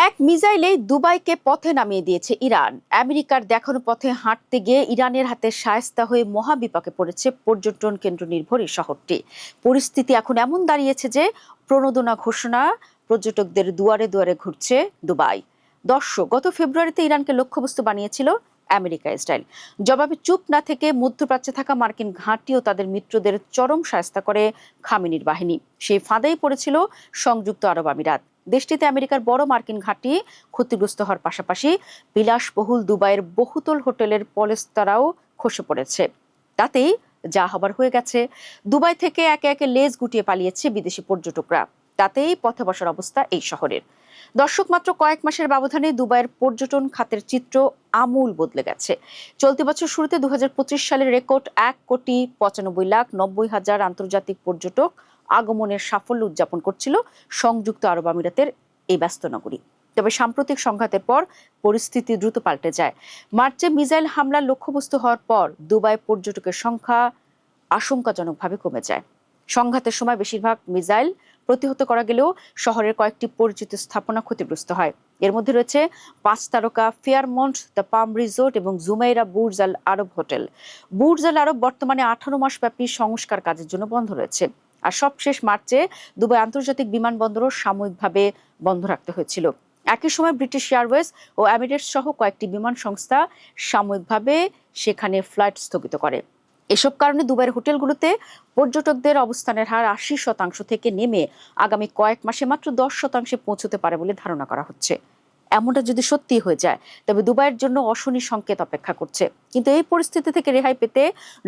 এক মিসাইলেই দুবাইকে পথে নামিয়ে দিয়েছে ইরান। আমেরিকার দেখানো পথে হাঁটতে গিয়ে ইরানের হাতে শায়েস্তা হয়ে মহাবিপাকে পড়েছে পর্যটন কেন্দ্র নির্ভর এই শহরটি। পরিস্থিতি এখন এমন দাঁড়িয়েছে যে প্রণোদনা ঘোষণা পর্যটকদের দুয়ারে দুয়ারে ঘুরছে দুবাই। দর্শক, গত ফেব্রুয়ারিতে ইরানকে লক্ষ্যবস্তু বানিয়েছিল আমেরিকা ইসরায়েল। জবাবে চুপ না থেকে মধ্যপ্রাচ্যে থাকা মার্কিন ঘাঁটি ও তাদের মিত্রদের চরম শায়েস্তা করে খামেনির বাহিনী। সেই ফাঁদেই পড়েছিল সংযুক্ত আরব আমিরাত। দেশটিতে আমেরিকার বড় মার্কিন ঘাঁটি ক্ষতিগ্রস্ত হওয়ার পাশাপাশি বিলাসবহুল দুবাইয়ের বহুতল হোটেলের পলেস্তারাও খসে পড়েছে। তাতেই যা হবার হয়ে গেছে। দুবাই থেকে একে একে লেজ গুটিয়ে পালিয়েছে বিদেশি পর্যটকরা। তাতেই পথে বসার অবস্থা এই শহরের। দর্শক, মাত্র কয়েক মাসের ব্যবধানে দুবাইয়ের পর্যটন খাতের চিত্র আমূল বদলে গেছে। চলতি বছর শুরুতে 2025 সালের রেকর্ড 1,95,90,000 আন্তর্জাতিক পর্যটক আগমনের সাফল্য উদযাপন করছিল সংযুক্ত আরব আমিরাতের এই ব্যস্ত নগরী। তবে সাম্প্রতিক সংঘাতের পর পরিস্থিতি দ্রুত পাল্টে যায়। মার্চে মিসাইল হামলার লক্ষ্যবস্তু হওয়ার পর দুবাই পর্যটকের সংখ্যা আশঙ্কাজনকভাবে কমে যায়। সংঘাতের সময় বেশিরভাগ মিসাইল প্রতিহত করা গেলেও শহরের কয়েকটি পরিচিত স্থাপনা ক্ষতিগ্রস্ত হয়। এর মধ্যে রয়েছে 5 তারকা ফেয়ারমন্ট দ্য পাম রিসোর্ট এবং জুমেইরা বুর্জ আল আরব হোটেল। বুর্জ আল আরব বর্তমানে 18 মাস ব্যাপী সংস্কার কাজের জন্য বন্ধ রয়েছে। আর সবশেষ মার্চে দুবাই আন্তর্জাতিক বিমানবন্দরও সাময়িকভাবে বন্ধ রাখতে হয়েছিল। একই সময় ব্রিটিশ এয়ারওয়েজ ও এমিরেটস সহ কয়েকটি বিমান সংস্থা সাময়িকভাবে সেখানে ফ্লাইট স্থগিত করে। এসব কারণে দুবাইয়ের হোটেলগুলোতে পর্যটকদের অবস্থানের হার 80% থেকে নেমে আগামী কয়েক মাসে মাত্র 10% পৌঁছতে পারে বলে ধারণা করা হচ্ছে। এমনটা যদি সত্যি হয়ে যায় তবে দুবাইয়ের জন্য অশনি সংকেত অপেক্ষা করছে। কিন্তু এই পরিস্থিতি থেকে রেহাই পেতে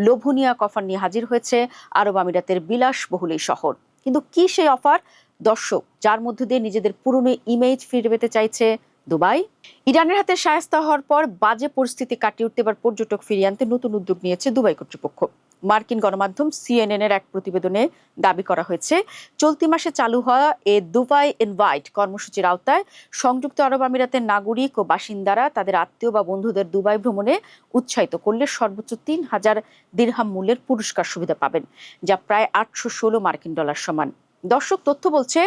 লোভনীয় অফার নিয়ে হাজির হয়েছে আরব আমিরাতের বিলাসবহুল এই শহর। কিন্তু কি সেই অফার দর্শক, যার মধ্যে দিয়ে নিজেদের পুরনো ইমেজ ফিরে পেতে চাইছে দুবাই? ইরানের হাতে শায়েস্তা হওয়ার পর বাজে পরিস্থিতি কাটিয়ে উঠতে এবার পর্যটক ফিরিয়ে আনতে নতুন উদ্যোগ নিয়েছে দুবাই কর্তৃপক্ষ। মার্কিন গণমাধ্যম CNN এর এক প্রতিবেদনে দাবি করা হয়েছে, চলতি মাসে চালু হওয়া এ দুবাই ইনভাইট কর্মসূচির আওতায় সংযুক্ত আরব আমিরাতের নাগরিক ও বাসিন্দারা তাদের আত্মীয় বা বন্ধুদের দুবাই ভ্রমণে উৎসাহিত করলে সর্বোচ্চ 3,000 দিরহাম মূল্যের পুরস্কার সুবিধা পাবেন, যা প্রায় 816 মার্কিন ডলার সমান। দর্শক, তথ্য বলছে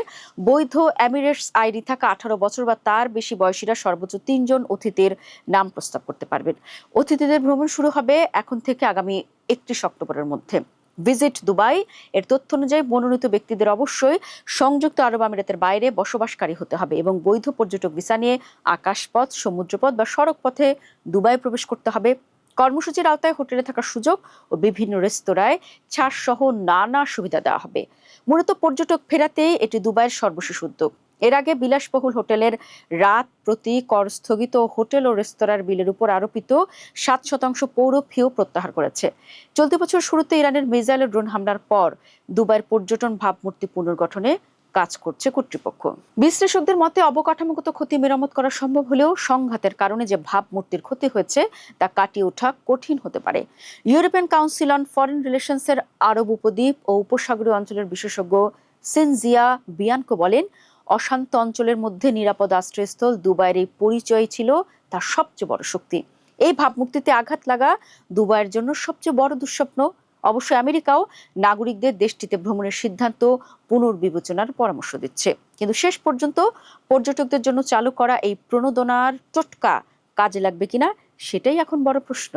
বৈধ এমিরেটস আইডি থাকা 18 বছর বা তার বেশি বয়সীরা সর্বোচ্চ 3 জন অতিথির নাম প্রস্তাব করতে পারবেন। অতিথিদের ভ্রমণ শুরু হবে এখন থেকে আগামী 31 অক্টোবরের মধ্যে। ভিজিট দুবাই এর তথ্য অনুযায়ী মনোনীত ব্যক্তিদের অবশ্যই সংযুক্ত আরব আমিরাতের বাইরে বসবাসকারী হতে হবে এবং বৈধ পর্যটক ভিসা নিয়ে আকাশপথ, সমুদ্রপথ বা সড়ক পথে দুবাই প্রবেশ করতে হবে। কর্মসূচির আওতায় হোটেলে থাকার সুযোগ ও বিভিন্ন রেস্তোরাঁয় ছাড় সহ নানা সুবিধা দেওয়া হবে। মূলত পর্যটক ফেরাতে এটি দুবাইয়ের সর্বশেষ উদ্যোগ। এর আগে বিলাসবহুল হোটেলের রাত প্রতি কর স্থগিত হোটেল ও রেস্তোরাঁর বিলের উপর আরোপিত 7% পৌর ফিও প্রত্যাহার করেছে। চলতি বছর শুরুতে ইরানের মিসাইল ও ড্রোন হামলার পর দুবাইয়ের পর্যটন ভাবমূর্তি পুনর্গঠনে কাজ করছে কর্তৃপক্ষ। বিশ্লেষকদের মতে অবকাঠামোগত ক্ষতি মেরামত করা সম্ভব হলেও সংঘাতের কারণে যে ভাবমূর্তির ক্ষতি হয়েছে তা কাটিয়ে ওঠা কঠিন হতে পারে। ইউরোপিয়ান কাউন্সিল অন ফরেন রিলেশনসের আরব উপদ্বীপ ও উপসাগরীয় অঞ্চলের বিশেষজ্ঞ সিনজিয়া বিয়ানকো বলেন, অশান্ত অঞ্চলের মধ্যে নিরাপদ আশ্রয়স্থল দুবাইয়ের এই পরিচয় ছিল তার সবচেয়ে বড় শক্তি। এই ভাবমূর্তিতে আঘাত লাগা দুবাইয়ের জন্য সবচেয়ে বড় দুঃস্বপ্ন। অবশ্য আমেরিকাও নাগরিকদের দেশটিতে ভ্রমণের সিদ্ধান্ত পুনর্বিবেচনার পরামর্শ দিচ্ছে। কিন্তু শেষ পর্যন্ত পর্যটকদের জন্য চালু করা এই প্রণোদনার টোটকা কাজে লাগবে কিনা সেটাই এখন বড় প্রশ্ন।